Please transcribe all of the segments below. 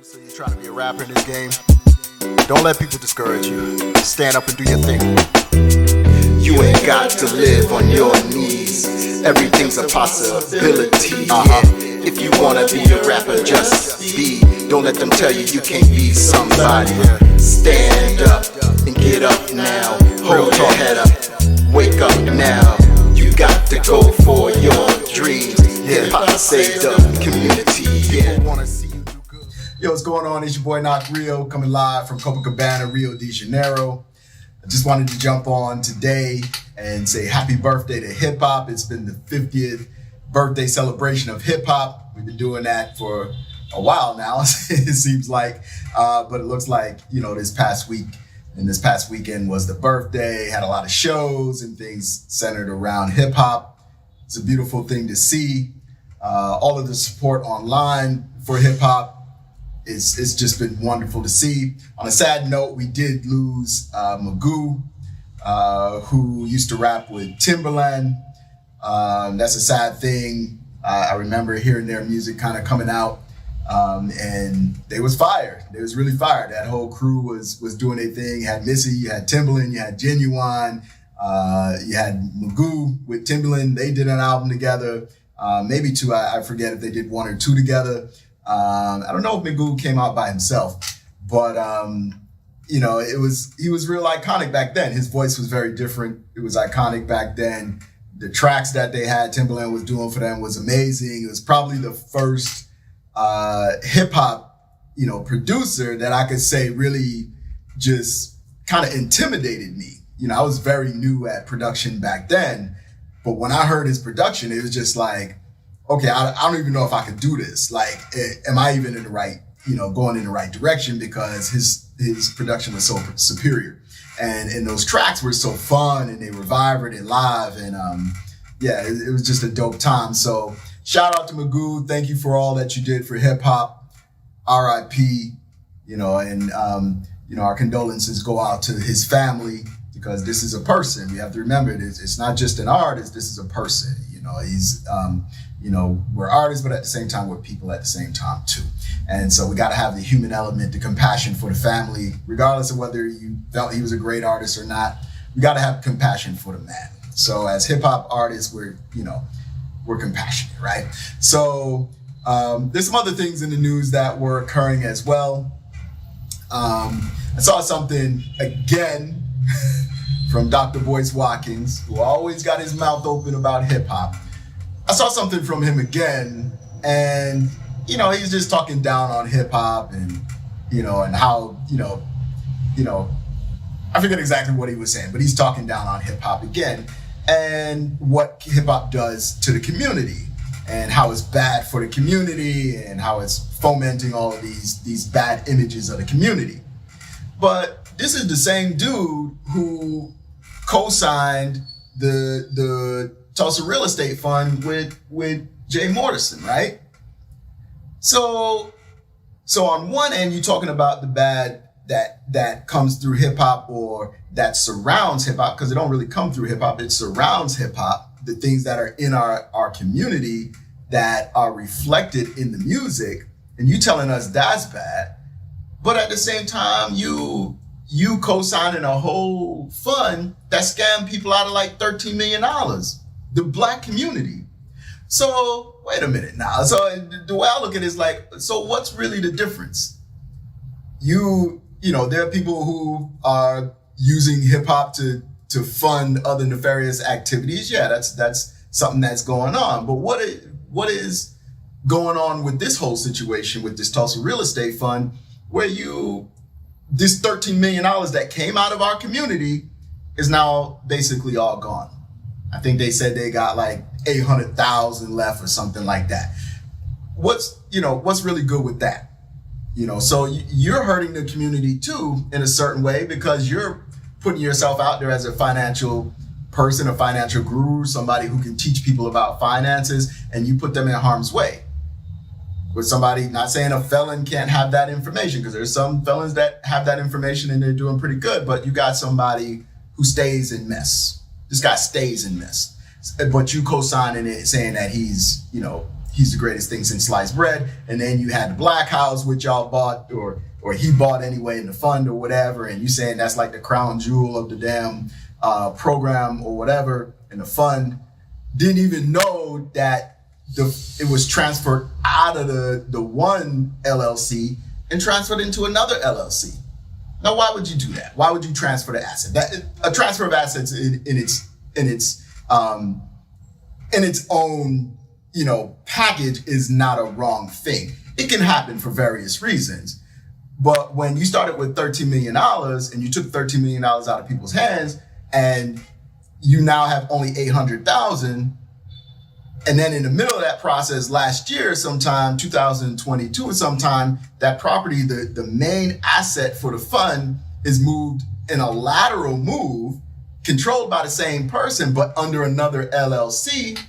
So you're trying to be a rapper in this game? Don't let people discourage you. Stand up and do your thing. You ain't got to live on your knees. Everything's a possibility. If you wanna be a rapper, just be. Don't let them tell you can't be somebody. Stand up and get up now. Hold your head up, wake up now. You got to go for your dreams. Hip-hop saved the community. Yo, what's going on? It's your boy Knock Rio, coming live from Copacabana, Rio de Janeiro. I just wanted to jump on today and say happy birthday to hip-hop. It's been the 50th birthday celebration of hip-hop. We've been doing that for a while now, it seems like. But it looks like, this past week and this past weekend was the birthday. Had a lot of shows and things centered around hip-hop. It's a beautiful thing to see. All of the support online for hip-hop. It's just been wonderful to see. On a sad note, we did lose Magoo, who used to rap with Timbaland. That's a sad thing. I remember hearing their music kind of coming out, and they was fired. They was really fired. That whole crew was doing their thing. You had Missy, you had Timbaland, you had Genuine, you had Magoo with Timbaland. They did an album together, maybe two. I forget if they did one or two together. I don't know if Magoo came out by himself, but he was real iconic back then. His voice was very different. It was iconic back then. The tracks that they had Timbaland was doing for them was amazing. It was probably the first hip hop, producer that I could say really just kind of intimidated me. I was very new at production back then, but when I heard his production, it was just like, okay, I don't even know if I could do this. Like, am I even in the right, going in the right direction? Because his production was so superior. And those tracks were so fun and they were vibrant and live. And it was just a dope time. So shout out to Magoo. Thank you for all that you did for hip hop. R.I.P. Our condolences go out to his family, because this is a person. We have to remember it's not just an artist. This is a person. He's, we're artists, but at the same time, we're people at the same time too. And so we got to have the human element, the compassion for the family, regardless of whether you felt he was a great artist or not. We got to have compassion for the man. So as hip hop artists, we're compassionate, right? So there's some other things in the news that were occurring as well. I saw something again from Dr. Boyce Watkins, who always got his mouth open about hip hop. I saw something from him again, and he's just talking down on hip hop, and and how I forget exactly what he was saying, but he's talking down on hip hop again, and what hip hop does to the community, and how it's bad for the community, and how it's fomenting all of these bad images of the community. But this is the same dude who co-signed the Tulsa Real Estate Fund with Jay Morrison, right? So on one end, you're talking about the bad that comes through hip hop, or that surrounds hip hop, because it don't really come through hip hop, it surrounds hip hop, the things that are in our community that are reflected in the music, and you telling us that's bad. But at the same time, you co-signing a whole fund that scammed people out of like $13 million, the black community. So wait a minute now. So the way I look at it is like, so what's really the difference? There are people who are using hip hop to fund other nefarious activities. Yeah, that's something that's going on. But what is going on with this whole situation with this Tulsa Real Estate Fund, where this $13 million that came out of our community is now basically all gone? I think they said they got like 800,000 left or something like that. What's really good with that? So you're hurting the community too, in a certain way, because you're putting yourself out there as a financial person, a financial guru, somebody who can teach people about finances, and you put them in harm's way. With somebody, not saying a felon can't have that information, because there's some felons that have that information and they're doing pretty good, but you got somebody who stays in mess. This guy stays in mess, but you co-signing it, saying that he's he's the greatest thing since sliced bread. And then you had the Black House, which y'all bought or he bought anyway in the fund or whatever. And you saying that's like the crown jewel of the damn program or whatever. And the fund didn't even know that it was transferred out of the one LLC and transferred into another LLC. Now, why would you do that? Why would you transfer the asset? That a transfer of assets in its own, package is not a wrong thing. It can happen for various reasons. But when you started with $13 million and you took $13 million out of people's hands and you now have only $800,000, and then in the middle of that process last year, sometime 2022 or sometime, that property, the main asset for the fund is moved in a lateral move, controlled by the same person, but under another LLC,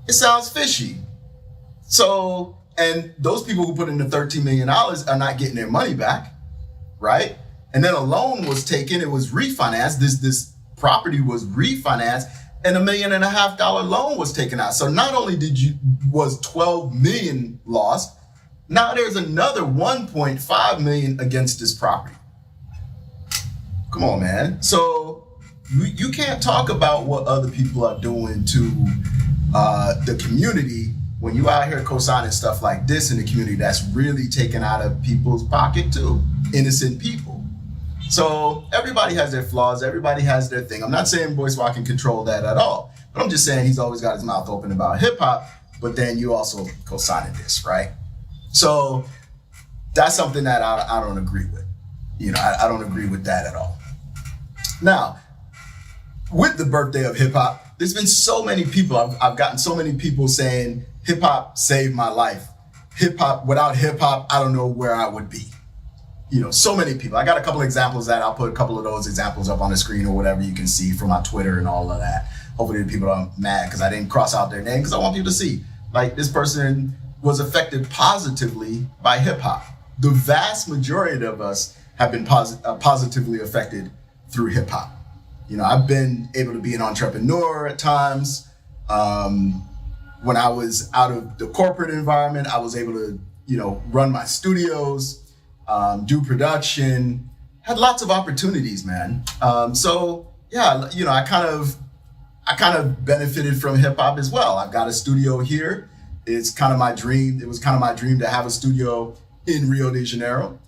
it sounds fishy. So, and those people who put in the $13 million are not getting their money back, right? And then a loan was taken, it was refinanced, this property was refinanced, and $1.5 million loan was taken out. So not only was 12 million lost, now there's another 1.5 million against this property. Come on, man. So you can't talk about what other people are doing to the community when you out here co-signing stuff like this in the community that's really taken out of people's pocket too, innocent people. So everybody has their flaws, everybody has their thing. I'm not saying Boy Swat can control that at all, but I'm just saying he's always got his mouth open about hip hop, but then you also co-signing this, right? So that's something that I don't agree with. I don't agree with that at all. Now, with the birthday of hip hop, there's been so many people, I've gotten so many people saying hip hop saved my life. Hip hop, without hip hop, I don't know where I would be. So many people. I got a couple examples that I'll put a couple of those examples up on the screen or whatever you can see from my Twitter and all of that. Hopefully the people aren't mad because I didn't cross out their name because I want people to see. Like, this person was affected positively by hip hop. The vast majority of us have been positively affected through hip hop. I've been able to be an entrepreneur at times. When I was out of the corporate environment, I was able to, run my studios, do production, had lots of opportunities, man. So yeah, I kind of benefited from hip hop as well. I've got a studio here. It's kind of my dream. It was kind of my dream to have a studio in Rio de Janeiro.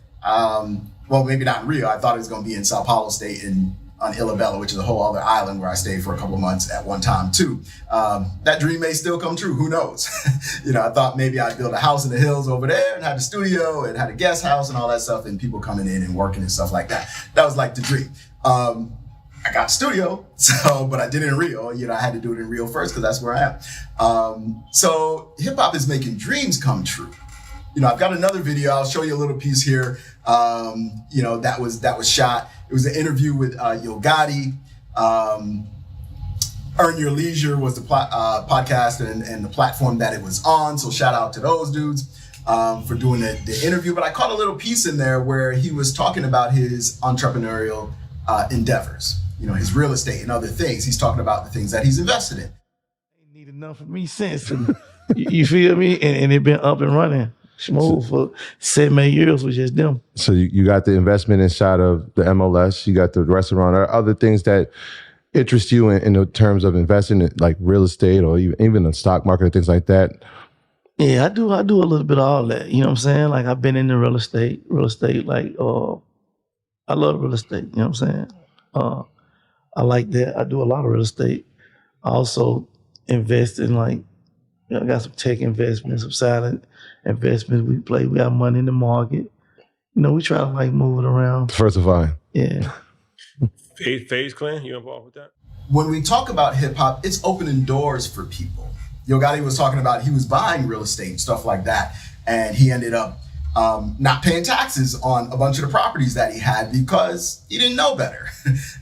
Well, maybe not in Rio. I thought it was going to be in Sao Paulo State on Ilhabela, which is a whole other island where I stayed for a couple of months at one time too. That dream may still come true. Who knows? I thought maybe I'd build a house in the hills over there and have a studio and had a guest house and all that stuff and people coming in and working and stuff like that. That was like the dream. I got a studio, but I did it in Rio. I had to do it in Rio first because that's where I am. So hip hop is making dreams come true. I've got another video. I'll show you a little piece here. That was shot. It was an interview with Yo Gotti. Earn Your Leisure was the podcast and the platform that it was on. So shout out to those dudes for doing the interview. But I caught a little piece in there where he was talking about his entrepreneurial endeavors, his real estate and other things. He's talking about the things that he's invested in. Ain't need enough of me since. You feel me? And it been up and running smooth for 7 years with just them. So you got the investment inside of the MLS, you got the restaurant. Are other things that interest you in the terms of investing in like real estate or even the stock market or things like that? Yeah, I do a little bit of all that. You know what I'm saying? Like I've been into real estate, like I love real estate, you know what I'm saying? I like that. I do a lot of real estate. I also invest in I got some tech investments, some silent investments. We got money in the market. We try to move it around. Diversifying. Yeah. FaZe Clan, you involved with that? When we talk about hip hop, it's opening doors for people. Yo Gotti was talking about he was buying real estate and stuff like that, and he ended up not paying taxes on a bunch of the properties that he had because he didn't know better.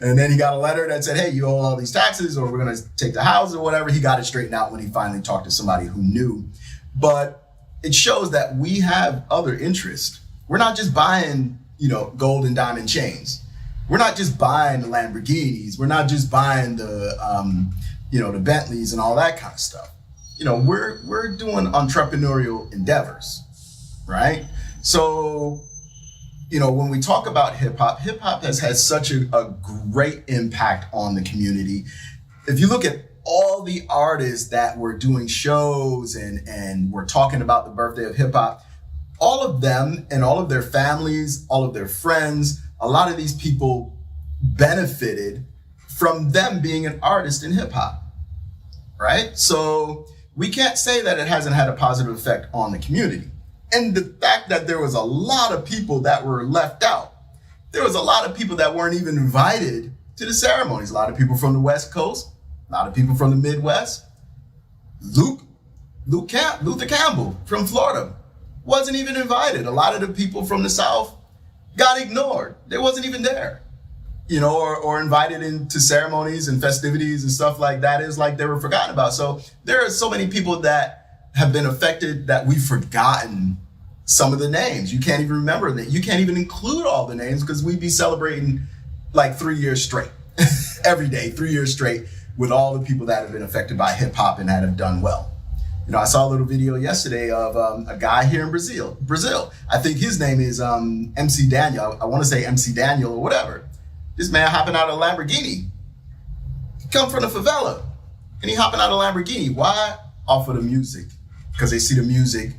And then he got a letter that said, hey, you owe all these taxes or we're going to take the house or whatever. He got it straightened out when he finally talked to somebody who knew. But it shows that we have other interests. We're not just buying, gold and diamond chains. We're not just buying the Lamborghinis. We're not just buying the, the Bentleys and all that kind of stuff. we're doing entrepreneurial endeavors, right? So, when we talk about hip hop has had such a great impact on the community. If you look at all the artists that were doing shows and we're talking about the birthday of hip hop, all of them and all of their families, all of their friends, a lot of these people benefited from them being an artist in hip hop, right? So we can't say that it hasn't had a positive effect on the community. And the fact that there was a lot of people that were left out, there was a lot of people that weren't even invited to the ceremonies. A lot of people from the West Coast, a lot of people from the Midwest. Luther Campbell from Florida wasn't even invited. A lot of the people from the South got ignored. They wasn't even there, or invited into ceremonies and festivities and stuff like that. Is like they were forgotten about. So there are so many people that have been affected that we've forgotten some of the names. You can't even remember that. You can't even include all the names because we'd be celebrating like 3 years straight, every day, 3 years straight with all the people that have been affected by hip hop and that have done well. I saw a little video yesterday of a guy here in Brazil. I think his name is MC Daniel. I want to say MC Daniel or whatever. This man hopping out of a Lamborghini. He come from the favela and he hopping out of a Lamborghini. Why? Off of the music. Because they see the music,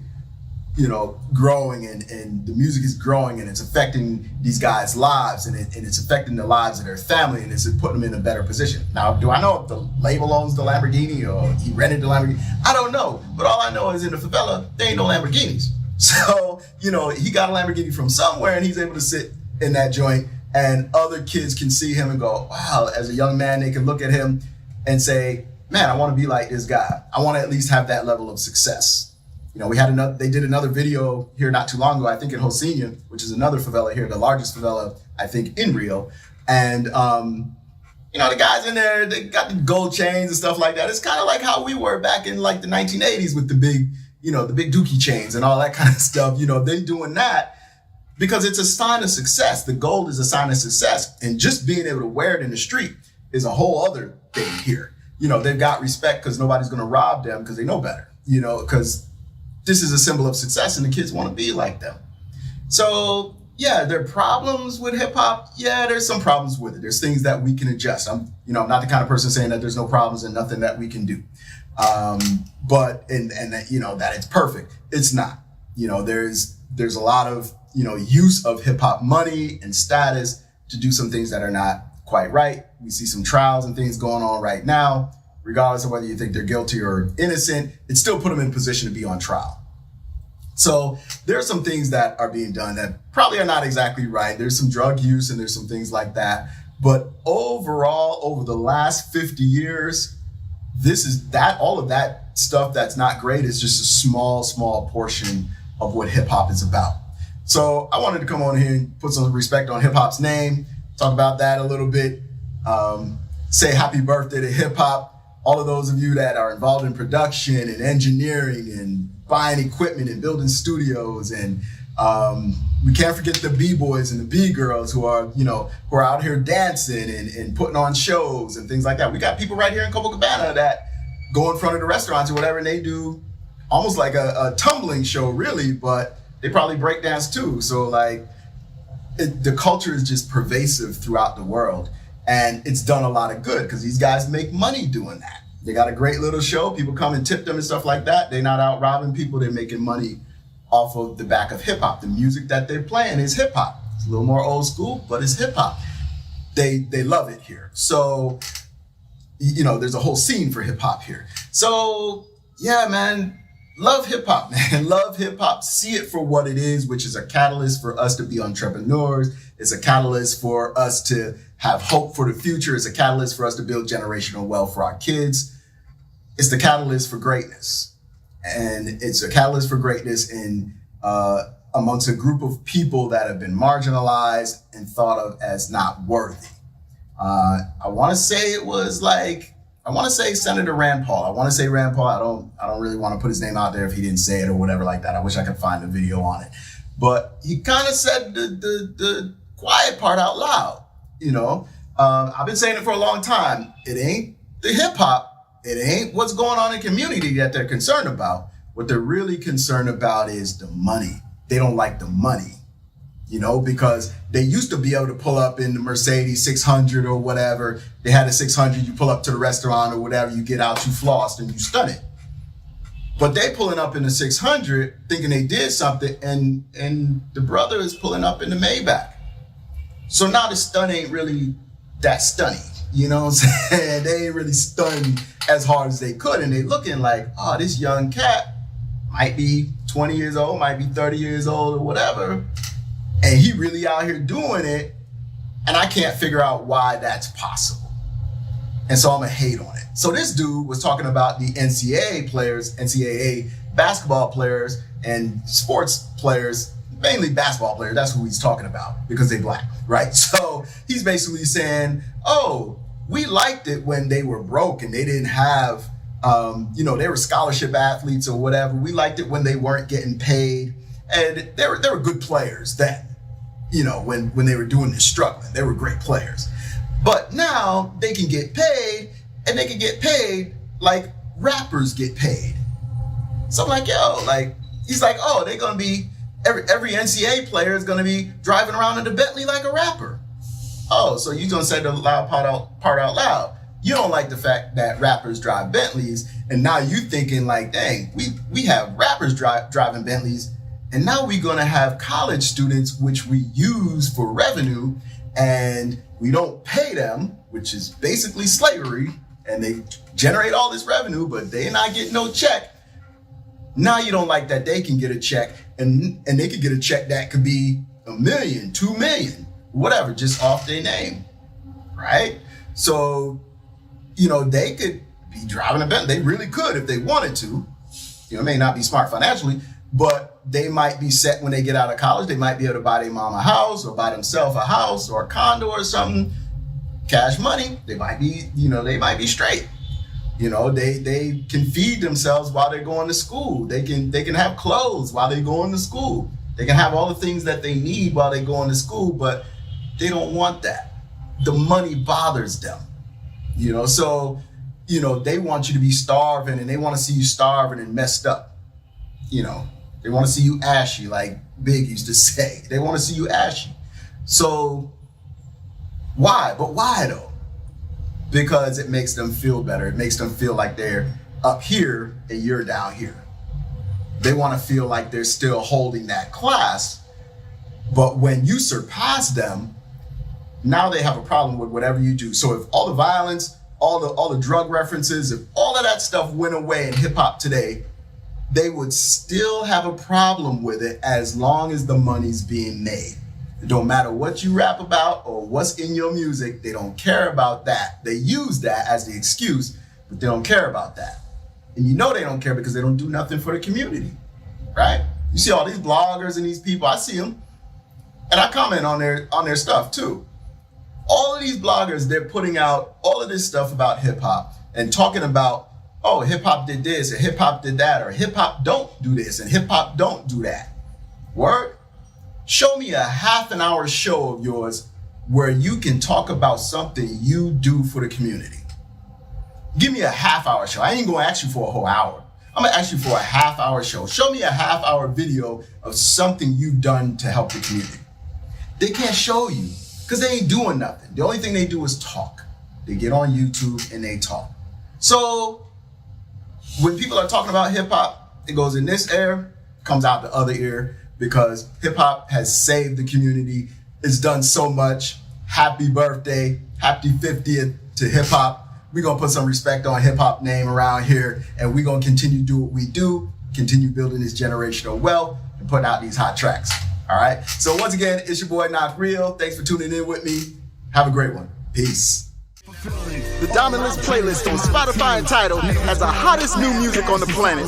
growing and the music is growing and it's affecting these guys' lives and it's affecting the lives of their family and it's putting them in a better position. Now, do I know if the label owns the Lamborghini or he rented the Lamborghini? I don't know, but all I know is in the favela, there ain't no Lamborghinis. So, he got a Lamborghini from somewhere and he's able to sit in that joint and other kids can see him and go, wow, as a young man, they can look at him and say, man, I want to be like this guy. I want to at least have that level of success. They did another video here not too long ago, I think in Rocinha, which is another favela here, the largest favela, I think, in Rio. And, the guys in there, they got the gold chains and stuff like that. It's kind of like how we were back in like the 1980s with the big, the big dookie chains and all that kind of stuff. They doing that because it's a sign of success. The gold is a sign of success. And just being able to wear it in the street is a whole other thing here. They've got respect because nobody's going to rob them because they know better, because this is a symbol of success and the kids want to be like them. So yeah, there are problems with hip hop. Yeah, there's some problems with it. There's things that we can adjust. I'm not the kind of person saying that there's no problems and nothing that we can do. But that it's perfect. It's not. There's a lot of, use of hip hop money and status to do some things that are not quite right. We see some trials and things going on right now. Regardless of whether you think they're guilty or innocent, it still put them in a position to be on trial. So there are some things that are being done that probably are not exactly right. There's some drug use and there's some things like that. But overall, over the last 50 years, all of that stuff that's not great is just a small portion of what hip hop is about. So I wanted to come on here and put some respect on hip hop's name, talk about that a little bit, say happy birthday to hip hop. All of those of you that are involved in production and engineering and buying equipment and building studios. And we can't forget the B-boys and the B-girls who are out here dancing and putting on shows and things like that. We got people right here in Copacabana that go in front of the restaurants or whatever, and they do almost like a tumbling show, really, but they probably break dance too. So the culture is just pervasive throughout the world. And it's done a lot of good because these guys make money doing that. They got a great little show. People come and tip them and stuff like that. They're not out robbing people. They're making money off of the back of hip hop. The music that they're playing is hip hop. It's a little more old school, but it's hip hop. They love it here. So, there's a whole scene for hip hop here. So yeah, man, love hip hop, man. Love hip hop. See it for what it is, which is a catalyst for us to be entrepreneurs. It's a catalyst for us to have hope for the future. It's a catalyst for us to build generational wealth for our kids. It's the catalyst for greatness. And it's a catalyst for greatness in amongst a group of people that have been marginalized and thought of as not worthy. I want to say Senator Rand Paul. I want to say Rand Paul. I don't really want to put his name out there if he didn't say it or whatever like that. I wish I could find a video on it. But he kind of said the quiet part out loud. I've been saying it for a long time. It ain't the hip hop it ain't what's going on in the community that they're concerned about. What they're really concerned about is the money. They don't like the money, because they used to be able to pull up in the Mercedes 600 or whatever. They had a 600, you pull up to the restaurant or whatever, you get out, you flossed, and you stun it. But they pulling up in the 600 thinking they did something, and the brother is pulling up in the Maybach. So now the stun ain't really that stunning. You know what I'm saying? They ain't really stunned as hard as they could. And they looking like, oh, this young cat might be 20 years old, might be 30 years old or whatever. And he really out here doing it. And I can't figure out why that's possible. And so I'm gonna hate on it. So this dude was talking about the NCAA players, NCAA basketball players and sports players, mainly basketball players. That's who he's talking about because they black, right? So he's basically saying, oh, we liked it when they were broke and they didn't have, they were scholarship athletes or whatever. We liked it when they weren't getting paid. And they were good players then, when they were doing this struggling. They were great players. But now they can get paid, and they can get paid like rappers get paid. So I'm like, he's like, oh, they're going to be, every NCAA player is going to be driving around in a Bentley like a rapper. Oh, so you're going to say the loud part out loud. You don't like the fact that rappers drive Bentleys, and now you thinking like, dang, we have rappers driving Bentleys, and now we're going to have college students, which we use for revenue, and we don't pay them, which is basically slavery, and they generate all this revenue, but they're not getting no check. Now you don't like that they can get a check, and they could get a check that could be $1 million, $2 million, whatever, just off their name, right? So, they could be driving a Bentley. They really could if they wanted to. It may not be smart financially, but they might be set when they get out of college. They might be able to buy their mom a house or buy themselves a house or a condo or something. Cash money. They might be, they might be straight. They can feed themselves while they're going to school. They can have clothes while they're going to school. They can have all the things that they need while they're going to school, but they don't want that. The money bothers them. So, they want you to be starving, and they want to see you starving and messed up. They want to see you ashy, like Big used to say. They want to see you ashy. So why? But why though? Because it makes them feel better. It makes them feel like they're up here and you're down here. They want to feel like they're still holding that class. But when you surpass them, now they have a problem with whatever you do. So if all the violence, all the drug references, if all of that stuff went away in hip hop today, they would still have a problem with it as long as the money's being made. It don't matter what you rap about or what's in your music, they don't care about that. They use that as the excuse, but they don't care about that. And they don't care because they don't do nothing for the community, right? You see all these bloggers and these people, I see them, and I comment on their stuff too. All of these bloggers, they're putting out all of this stuff about hip hop and talking about, oh, hip hop did this, and hip hop did that, or hip hop don't do this, and hip hop don't do that. Word? Show me a half an hour show of yours where you can talk about something you do for the community. Give me a half hour show. I ain't gonna ask you for a whole hour. I'm gonna ask you for a half hour show. Show me a half hour video of something you've done to help the community. They can't show you because they ain't doing nothing. The only thing they do is talk. They get on YouTube and they talk. So when people are talking about hip hop, it goes in this ear, comes out the other ear, because hip hop has saved the community. It's done so much. Happy birthday, happy 50th to hip hop. We're gonna put some respect on hip hop name around here, and we're gonna continue to do what we do, continue building this generational wealth and putting out these hot tracks. All right. So once again, it's your boy Not Real. Thanks for tuning in with me. Have a great one. Peace. The Diamond List playlist on Spotify and Tidal has the hottest new music on the planet.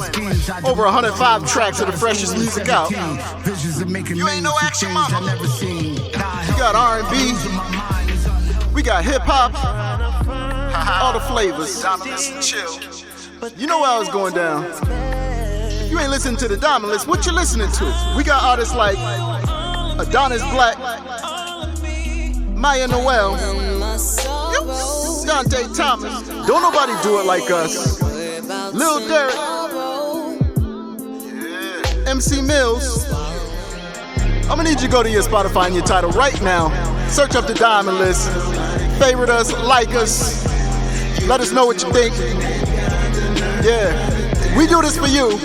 Over 105 tracks of the freshest music out. You ain't no action mama. We got R&B. We got hip hop. All the flavors. Diamond List and chill. You know how it's going down. If you ain't listening to the Diamond List, what you listening to? We got artists like Adonis Black, Maya Noel. Dante Thomas. Don't nobody do it like us. Lil Derek. MC Mills. I'm gonna need you to go to your Spotify and your title right now. Search up the Diamond List. Favorite us, like us. Let us know what you think. Yeah, we do this for you.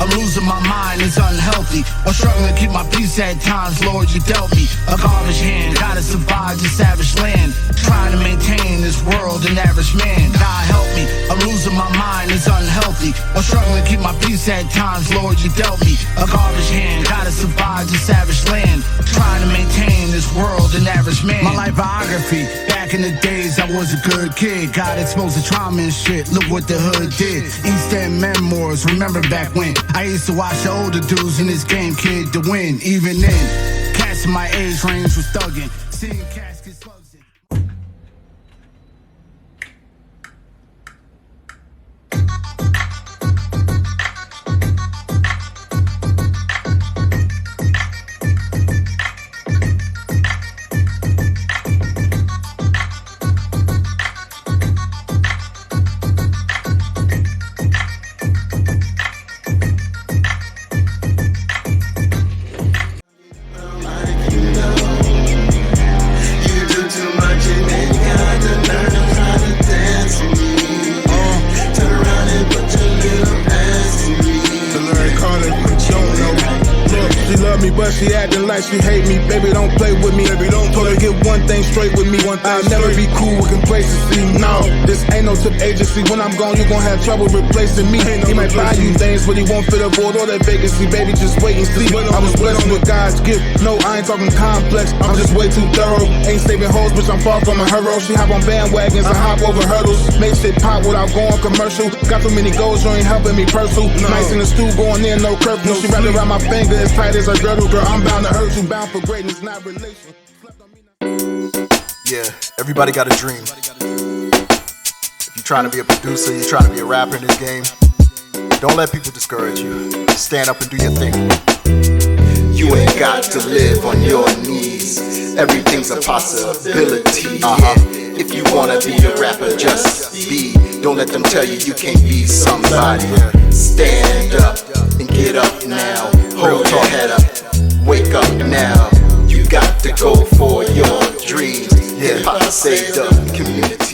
I'm losing my mind, it's unhealthy. I'm struggling to keep my peace at times, Lord, you dealt me a garbage hand. Gotta survive this savage land, trying to maintain this world, an average man. God help me, I'm losing my mind, it's unhealthy. I'm struggling to keep my peace at times, Lord, you dealt me a garbage hand. Gotta survive this savage land, trying to maintain this world, an average man. My life biography, back in the days I was a good kid. Got exposed to trauma and shit, look what the hood did. East End memoirs, remember back when I used to watch the older dudes in this game, kid, to win. Even then, cats in my age range was thugging, seeing caskets slugs in. But she acting like she hate me. Baby, don't play with me. Baby, don't told her get one thing straight with me. I'll never be cool with complacency. No, this ain't no tip agency. When I'm gone, you gon' have trouble replacing me. He might buy you things, but he won't fit a board or that vacancy. Baby, just wait and see. I was blessed with God's gift. No, I ain't talking complex. I'm just way too thorough. Ain't saving hoes, bitch, I'm far from a hero. She hop on bandwagons and hop over hurdles. Make shit pop without going commercial. Got too many goals, you ain't helping me pursue. Nice in the stew, going in, no curfew. She wrapped around my finger as tight as a girdle. Girl, I'm bound to hurt you, bound for greatness, not relation. Yeah, everybody got a dream. If you're trying to be a producer, you're trying to be a rapper in this game, don't let people discourage you. Stand up and do your thing. You ain't got to live on your knees. Everything's a possibility. If you wanna be a rapper, just be. Don't let them tell you you can't be somebody. Stand up and get up now. Hold your head up, wake up now. You got to go for your dreams. Hip-hop saved the community.